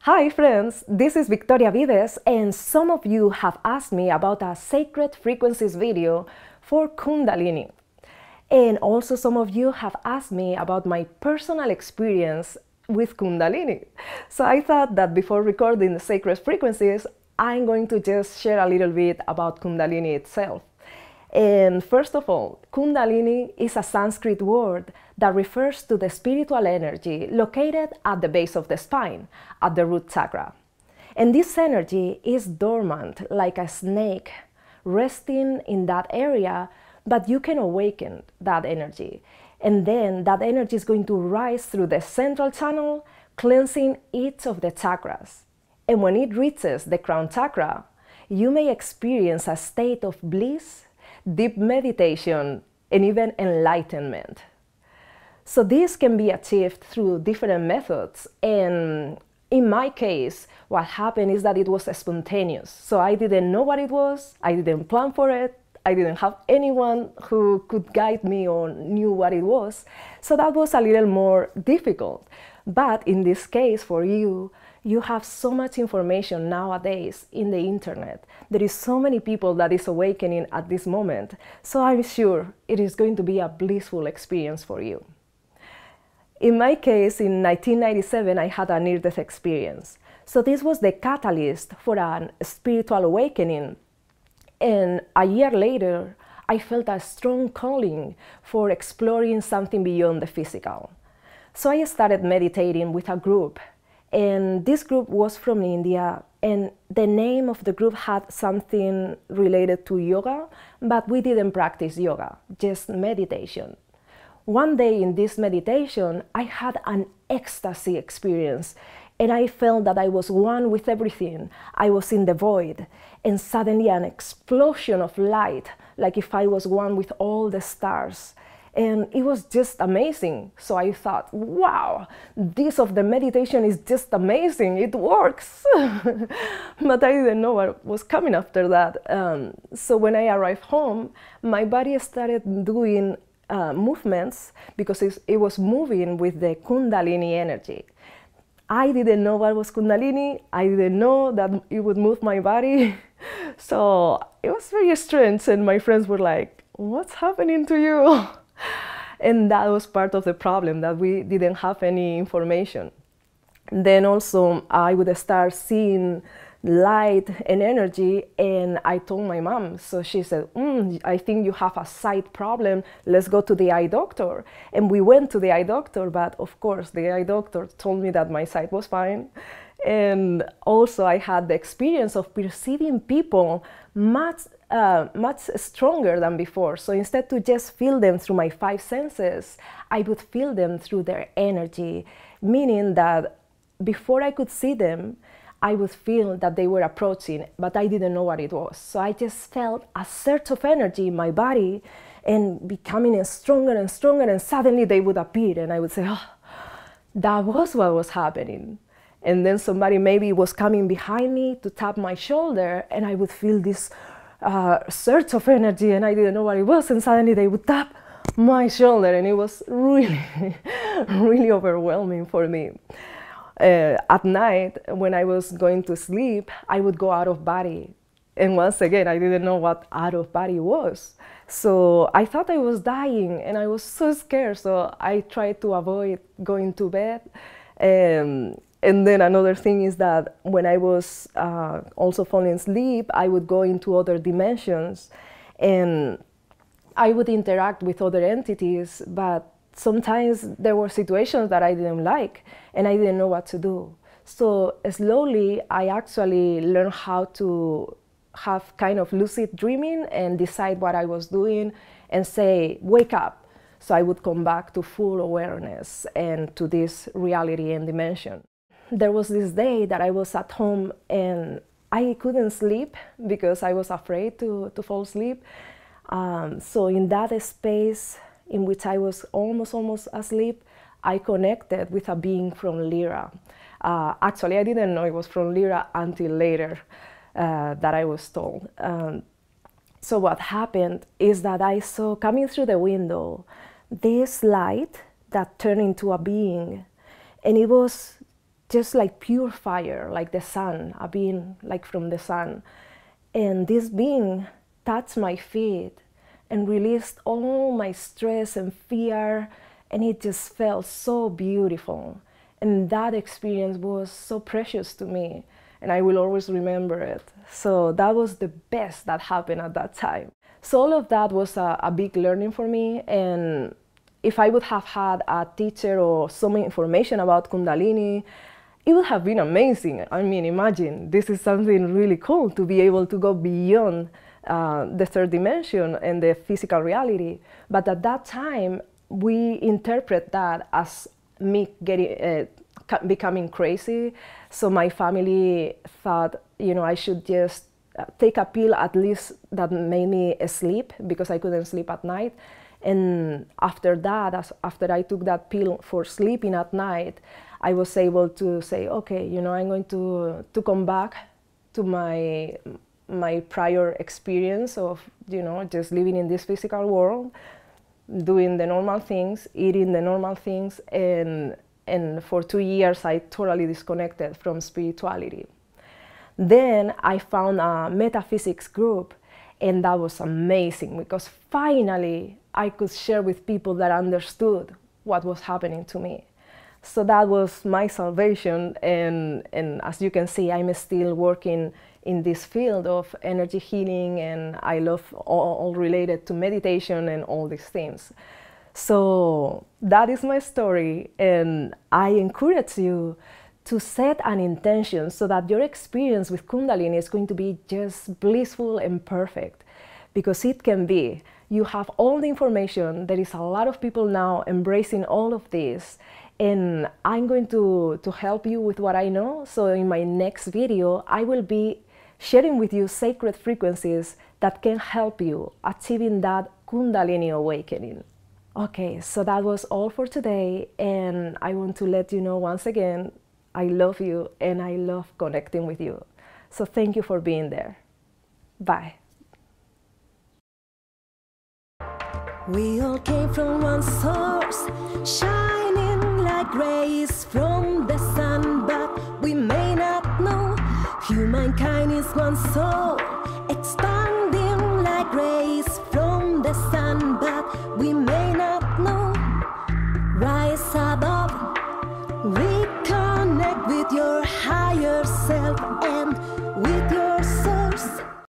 Hi friends, this is Victoria Vives, and some of you have asked me about a sacred frequencies video for Kundalini. And also some of you have asked me about my personal experience with Kundalini. So I thought that before recording the sacred frequencies, I'm going to just share a little bit about Kundalini itself. And first of all, Kundalini is a Sanskrit word that refers to the spiritual energy located at the base of the spine, at the root chakra. And this energy is dormant, like a snake, resting in that area, but you can awaken that energy. And then that energy is going to rise through the central channel, cleansing each of the chakras. And when it reaches the crown chakra, you may experience a state of bliss, deep meditation, and even enlightenment. So this can be achieved through different methods, and in my case, what happened is that it was spontaneous. So I didn't know what it was, I didn't plan for it, I didn't have anyone who could guide me or knew what it was. So that was a little more difficult. But in this case, for you, you have so much information nowadays in the internet. There is so many people that is awakening at this moment. So I'm sure it is going to be a blissful experience for you. In my case, in 1997, I had a near-death experience. So this was the catalyst for a spiritual awakening. And a year later, I felt a strong calling for exploring something beyond the physical. So I started meditating with a group. And this group was from India, and the name of the group had something related to yoga, but we didn't practice yoga, just meditation. One day in this meditation, I had an ecstasy experience, and I felt that I was one with everything. I was in the void, and suddenly an explosion of light, like if I was one with all the stars. And it was just amazing. So I thought, wow, this of the meditation is just amazing, it works. But I didn't know what was coming after that. So when I arrived home, my body started doing movements because it was moving with the Kundalini energy. I didn't know what was Kundalini, I didn't know that it would move my body. So it was very strange, and my friends were like, what's happening to you? And that was part of the problem, that we didn't have any information. Then also I would start seeing light and energy, and I told my mom. So she said, I think you have a sight problem, let's go to the eye doctor. And we went to the eye doctor, but of course the eye doctor told me that my sight was fine. And also I had the experience of perceiving people much stronger than before. So instead to just feel them through my five senses, I would feel them through their energy, meaning that before I could see them, I would feel that they were approaching, but I didn't know what it was. So I just felt a surge of energy in my body and becoming stronger and stronger, and suddenly they would appear, and I would say, oh, that was what was happening. And then somebody maybe was coming behind me to tap my shoulder, and I would feel this surge of energy, and I didn't know what it was, and suddenly they would tap my shoulder, and it was really, really overwhelming for me. At night, when I was going to sleep, I would go out of body. And once again, I didn't know what out of body was. So I thought I was dying, and I was so scared, so I tried to avoid going to bed. And then another thing is that when I was also falling asleep, I would go into other dimensions, and I would interact with other entities, but sometimes there were situations that I didn't like, and I didn't know what to do. So slowly, I actually learned how to have kind of lucid dreaming and decide what I was doing and say, wake up. So I would come back to full awareness and to this reality and dimension. There was this day that I was at home and I couldn't sleep because I was afraid to fall asleep. So in that space in which I was almost asleep, I connected with a being from Lyra. Actually, I didn't know it was from Lyra until later that I was told. So what happened is that I saw coming through the window this light that turned into a being, and it was just like pure fire, like the sun, a being like from the sun. And this being touched my feet and released all my stress and fear, and it just felt so beautiful. And that experience was so precious to me, and I will always remember it. So that was the best that happened at that time. So all of that was a big learning for me, and if I would have had a teacher or some information about Kundalini, it would have been amazing. I mean, imagine, this is something really cool to be able to go beyond the third dimension and the physical reality. But at that time, we interpret that as me becoming crazy. So my family thought, you know, I should just take a pill at least that made me sleep, because I couldn't sleep at night. And after that, after I took that pill for sleeping at night, I was able to say, okay, you know, I'm going to come back to my prior experience of, you know, just living in this physical world, doing the normal things, eating the normal things, and for 2 years I totally disconnected from spirituality. Then I found a metaphysics group, and that was amazing, because finally I could share with people that understood what was happening to me. So that was my salvation, and as you can see, I'm still working in this field of energy healing, and I love all related to meditation and all these things. So that is my story, and I encourage you to set an intention so that your experience with Kundalini is going to be just blissful and perfect, because it can be. You have all the information. There is a lot of people now embracing all of this, and I'm going to help you with what I know. So in my next video, I will be sharing with you sacred frequencies that can help you achieving that Kundalini awakening. Okay, so that was all for today, and I want to let you know once again, I love you and I love connecting with you. So thank you for being there. Bye. We all came from one source, shining like rays from the sun, but we may not know. Humankind is one soul, expanding like rays from the sun, but we may not know. Rise above, reconnect with your higher self, and